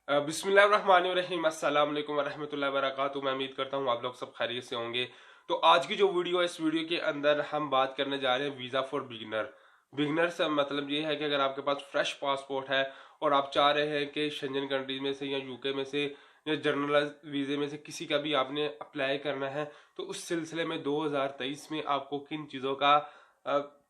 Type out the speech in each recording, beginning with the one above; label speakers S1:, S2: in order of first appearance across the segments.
S1: बिस्मिल्लाहिर्रहमानिर्रहीम अस्सलाम वालेकुम वरहमतुल्लाहि वबरकातुहू। मैं उम्मीद करता हूँ आप लोग सब खैरियत से होंगे। तो आज की जो वीडियो है, इस वीडियो के अंदर हम बात करने जा रहे हैं वीज़ा फॉर बिगिनर। बिगिनर से मतलब ये है कि अगर आपके पास फ्रेश पासपोर्ट है और आप चाह रहे हैं कि शेंजन कंट्रीज में से या यूके में से या जर्नलाइज वीज़े में से किसी का भी आपने अप्लाई करना है, तो उस सिलसिले में 2023 में आपको किन चीज़ों का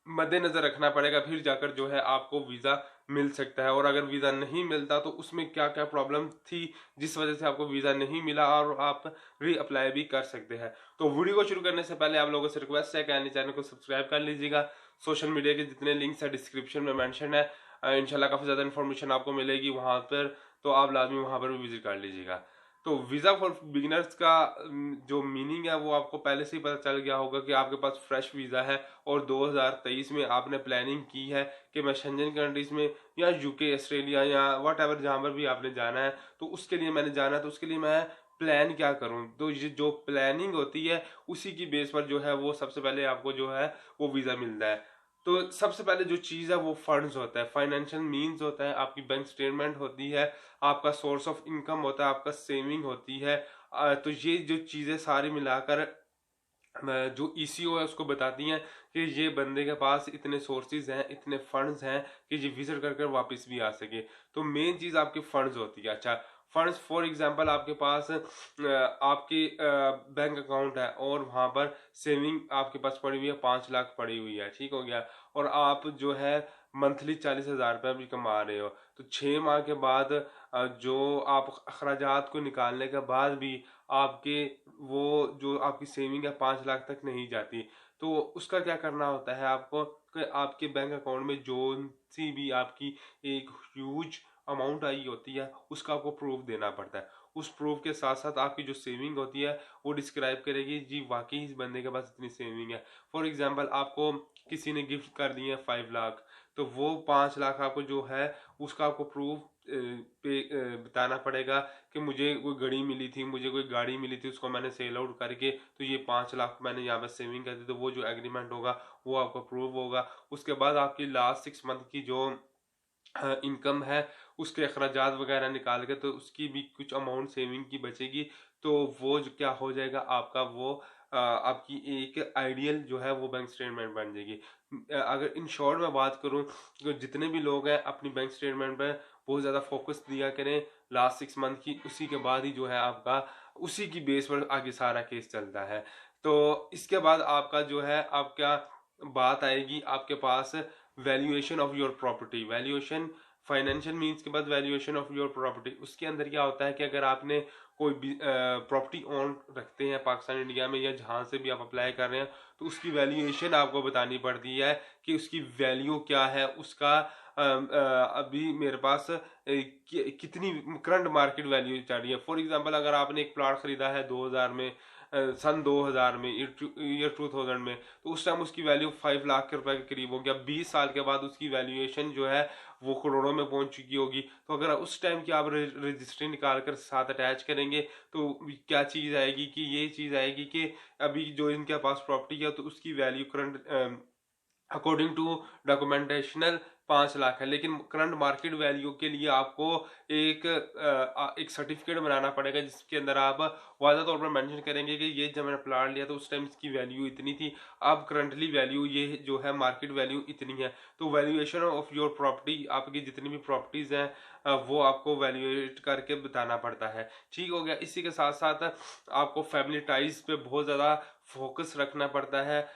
S1: मद्देनजर रखना पड़ेगा, फिर जाकर जो है आपको वीज़ा मिल सकता है। और अगर वीज़ा नहीं मिलता तो उसमें क्या क्या प्रॉब्लम थी जिस वजह से आपको वीज़ा नहीं मिला, और आप री अप्लाई भी कर सकते हैं। तो वीडियो को शुरू करने से पहले आप लोगों से रिक्वेस्ट है कि चैनल को सब्सक्राइब कर लीजिएगा। सोशल मीडिया के जितने लिंक्स है डिस्क्रिप्शन में मेंशन है। इंशाल्लाह काफ़ी ज़्यादा इन्फॉर्मेशन आपको मिलेगी वहाँ पर, तो आप लाजमी वहाँ पर भी विजिट कर लीजिएगा। तो वीज़ा फॉर बिगिनर्स का जो मीनिंग है वो आपको पहले से ही पता चल गया होगा कि आपके पास फ्रेश वीज़ा है और 2023 में आपने प्लानिंग की है कि मैं शेंजन कंट्रीज में या यूके, ऑस्ट्रेलिया या वट एवर जहाँ पर भी आपने जाना है, तो उसके लिए मैंने जाना है, तो उसके लिए मैं प्लान क्या करूं। तो ये जो प्लानिंग होती है उसी की बेस पर जो है वो सबसे पहले आपको जो है वो वीज़ा मिलता है। तो सबसे पहले जो चीज़ है वो फंड्स होता है, फाइनेंशियल मीन्स होता है, आपकी बैंक स्टेटमेंट होती है, आपका सोर्स ऑफ इनकम होता है, आपका सेविंग होती है। तो ये जो चीज़ें सारी मिलाकर जो ईसीओ है उसको बताती हैं कि ये बंदे के पास इतने सोर्सेज हैं, इतने फंड्स हैं कि ये विजिट कर कर वापस भी आ सके। तो मेन चीज़ आपके फंड्स होती है। अच्छा, फंड्स फॉर एग्जांपल आपके पास आपके बैंक अकाउंट है और वहाँ पर सेविंग आपके पास पड़ी हुई है, 5 लाख पड़ी हुई है, ठीक हो गया। और आप जो है मंथली 40,000 रुपये भी कमा रहे हो, तो 6 माह के बाद जो आप अखराजात को निकालने के बाद भी आपके वो जो आपकी सेविंग है 5 लाख तक नहीं जाती, तो उसका क्या करना होता है आपको कि आपके बैंक अकाउंट में जो सी भी आपकी एक ह्यूज अमाउंट आई होती है उसका आपको प्रूफ देना पड़ता है। उस प्रूफ के साथ साथ आपकी जो सेविंग होती है वो डिस्क्राइब करेगी जी वाकई इस बंदे के पास इतनी सेविंग है। फॉर एग्जांपल आपको किसी ने गिफ्ट कर दिए 5 लाख, तो वो 5 लाख आपको जो है उसका आपको प्रूफ पे बताना पड़ेगा कि मुझे कोई घड़ी मिली थी, मुझे कोई गाड़ी मिली थी, उसको मैंने सेल आउट करके तो ये 5 लाख मैंने यहाँ पर सेविंग कर दी। तो वो जो एग्रीमेंट होगा वो आपको प्रूव होगा। उसके बाद आपकी लास्ट 6 मंथ की जो इनकम है उसके अखराजात वगैरह निकाल के तो उसकी भी कुछ अमाउंट सेविंग की बचेगी। तो वो जो क्या हो जाएगा आपका वो आपकी एक आइडियल जो है वो बैंक स्टेटमेंट बन जाएगी। अगर इन शॉर्ट में बात करूं तो जितने भी लोग हैं अपनी बैंक स्टेटमेंट पर बहुत ज़्यादा फोकस दिया करें लास्ट 6 मंथ की, उसी के बाद ही जो है आपका उसी की बेस पर आगे सारा केस चलता है। तो इसके बाद आपका जो है आपका बात आएगी आपके पास valuation of your property. Valuation financial means के बाद वैल्यूएशन ऑफ योर प्रॉपर्टी, उसके अंदर क्या होता है कि अगर आपने कोई भी प्रॉपर्टी ओन रखते हैं पाकिस्तान, इंडिया में या जहाँ से भी आप अप्लाई कर रहे हैं, तो उसकी वैल्यूएशन आपको बतानी पड़ती है कि उसकी वैल्यू क्या है। उसका अभी मेरे पास कितनी करंट मार्केट वैल्यू चल रही है। फॉर एग्जांपल अगर आपने एक प्लॉट खरीदा है 2000 में, सन 2000 में, ईयर 2000 में, तो उस टाइम उसकी वैल्यू 5 लाख के रुपए के करीब होगी। अब 20 साल के बाद उसकी वैल्यूएशन जो है वो करोड़ों में पहुंच चुकी होगी। तो अगर उस टाइम की आप रजिस्ट्री निकाल कर साथ अटैच करेंगे तो क्या चीज़ आएगी कि ये चीज़ आएगी कि अभी जो इनके पास प्रॉपर्टी है तो उसकी value current according to documentational 5 lakh है, लेकिन करंट मार्केट वैल्यू के लिए आपको एक सर्टिफिकेट बनाना पड़ेगा जिसके अंदर आप वादा तौर पर मेंशन करेंगे कि ये जब मैंने प्लाट लिया तो उस टाइम इसकी वैल्यू इतनी थी, अब करंटली वैल्यू ये जो है मार्केट वैल्यू इतनी है। तो वैल्यूएशन ऑफ योर प्रॉपर्टी, आपकी जितनी भी प्रॉपर्टीज हैं वो आपको वैल्यूएट करके बताना पड़ता है, ठीक हो गया। इसी के साथ साथ आपको फैमिली टाइज पे बहुत ज़्यादा फोकस रखना पड़ता है।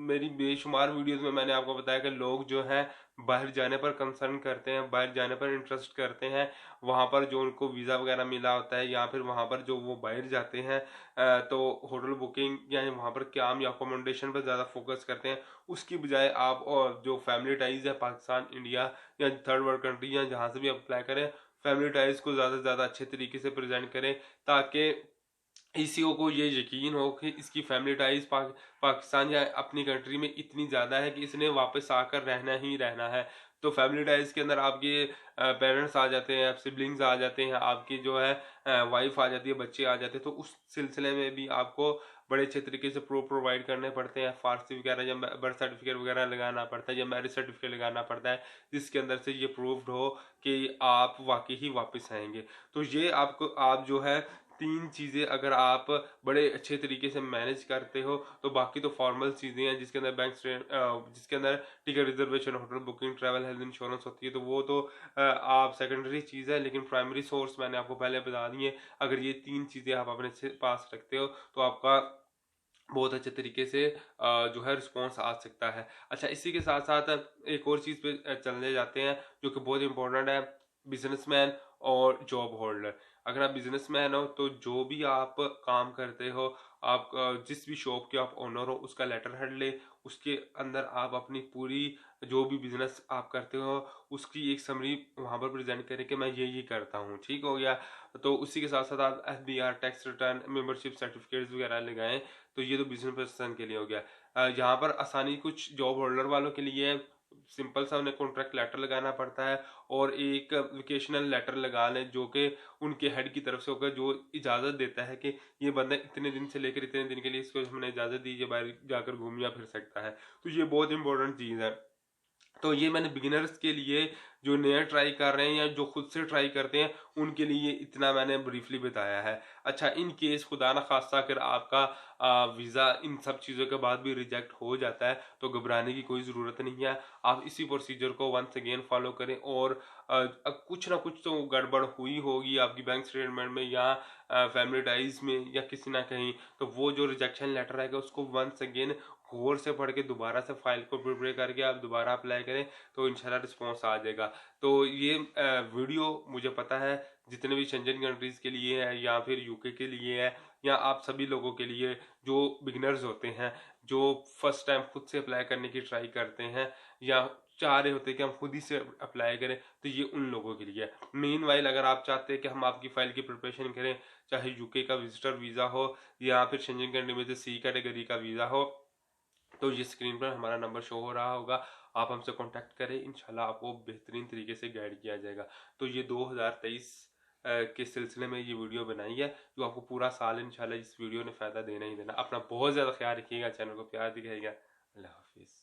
S1: मेरी बेशुमार वीडियोस में मैंने आपको बताया कि लोग जो हैं बाहर जाने पर कंसर्न करते हैं, बाहर जाने पर इंटरेस्ट करते हैं, वहाँ पर जो उनको वीज़ा वगैरह मिला होता है या फिर वहाँ पर जो वो बाहर जाते हैं तो होटल बुकिंग या वहाँ पर क्याम या अकोमोडेशन पर ज़्यादा फोकस करते हैं। उसकी बजाय आप और जो फैमिली टाइज है पाकिस्तान, इंडिया या थर्ड वर्ल्ड कंट्री या जहाँ से भी अप्लाई करें, फैमिली टाइज को ज़्यादा से ज़्यादा अच्छे तरीके से प्रेजेंट करें ताकि ईसीओ को ये यकीन हो कि इसकी फैमिली टाइज पाकिस्तान या अपनी कंट्री में इतनी ज़्यादा है कि इसने वापस आकर रहना ही रहना है। तो फैमिली टाइज के अंदर आपके पेरेंट्स आ जाते हैं, सिबलिंग्स आ जाते हैं, आपकी जो है वाइफ आ जाती है, बच्चे आ जाते हैं। तो उस सिलसिले में भी आपको बड़े अच्छे तरीके से प्रूफ प्रोवाइड करने पड़ते हैं, फारसी वगैरह या बर्थ सर्टिफिकेट वगैरह लगाना पड़ता है या मैरिज सर्टिफिकेट लगाना पड़ता है, जिसके अंदर से ये प्रूव्ड हो कि आप वाकई ही वापस आएंगे। तो ये आप जो है 3 चीज़ें अगर आप बड़े अच्छे तरीके से मैनेज करते हो, तो बाकी तो फॉर्मल चीज़ें हैं जिसके अंदर जिसके अंदर ticket reservation, hotel booking, travel health insurance होती है, तो वो तो आप सेकेंडरी चीज़ है, लेकिन प्राइमरी सोर्स मैंने आपको पहले बता दी है। अगर ये 3 चीज़ें आप अपने पास रखते हो तो आपका बहुत अच्छे तरीके से जो है रिस्पॉन्स आ सकता है। अच्छा, इसी के साथ साथ एक और चीज़ पे चलने जाते हैं जो कि बहुत इंपॉर्टेंट है, बिजनेसमैन और जॉब होल्डर। अगर आप बिजनेसमैन हो तो जो भी आप काम करते हो, आप जिस भी शॉप के आप ओनर हो उसका लेटर हेड ले, उसके अंदर आप अपनी पूरी जो भी बिजनेस आप करते हो उसकी एक समरी वहाँ पर प्रेजेंट करें कि मैं ये करता हूँ, ठीक हो गया। तो उसी के साथ साथ आप FBR, tax return, membership certificates वगैरह लगाएं। तो ये तो बिजनेस पर्सन के लिए हो गया। यहाँ पर आसानी कुछ जॉब होल्डर वालों के लिए सिंपल सा उन्हें कॉन्ट्रैक्ट लेटर लगाना पड़ता है और एक वोकेशनल लेटर लगा लें जो कि उनके हेड की तरफ से होगा, जो इजाज़त देता है कि ये बंदा इतने दिन से लेकर इतने दिन के लिए इसको हमने इजाज़त दी, ये बाहर जाकर घूम या फिर सकता है। तो ये बहुत इंपॉर्टेंट चीज़ है। तो ये मैंने बिगिनर्स के लिए, जो नया ट्राई कर रहे हैं या जो खुद से ट्राई करते हैं, उनके लिए इतना मैंने ब्रीफली बताया है। अच्छा, इन केस खुदा ना खास्ता अगर आपका वीज़ा इन सब चीज़ों के बाद भी रिजेक्ट हो जाता है तो घबराने की कोई ज़रूरत नहीं है। आप इसी प्रोसीजर को वंस अगेन फॉलो करें और कुछ ना कुछ तो गड़बड़ हुई होगी आपकी बैंक स्टेटमेंट में या फैमिली टाइज में या किसी ना कहीं, तो वो जो रिजेक्शन लेटर आएगा उसको वंस अगेन गौर से पढ़ के दोबारा से फाइल को प्रिपेयर करके आप दोबारा अप्लाई करें, तो इंशाल्लाह रिस्पॉन्स आ जाएगा। तो ये वीडियो मुझे पता है जितने भी शेंजन कंट्रीज के लिए है या फिर यूके के लिए है या आप सभी लोगों के लिए जो बिगनर्स होते हैं, जो फर्स्ट टाइम खुद से अप्लाई करने की ट्राई करते हैं या चाह रहे होते हैं कि हम खुद ही से अप्लाई करें, तो ये उन लोगों के लिए है। मीन वाइल अगर आप चाहते हैं कि हम आपकी फाइल की प्रिपरेशन करें, चाहे यूके का विजिटर वीज़ा हो या फिर शेंजन कंट्री में से C कैटेगरी का वीज़ा हो, तो ये स्क्रीन पर हमारा नंबर शो हो रहा होगा, आप हमसे कांटेक्ट करें, इंशाल्लाह आपको बेहतरीन तरीके से गाइड किया जाएगा। तो ये 2023 के सिलसिले में ये वीडियो बनाई है, जो आपको पूरा साल इंशाल्लाह इस वीडियो ने फ़ायदा देना ही देना। अपना बहुत ज़्यादा ख्याल रखिएगा, चैनल को प्यार दिखाइएगा। अल्लाह हाफिज़।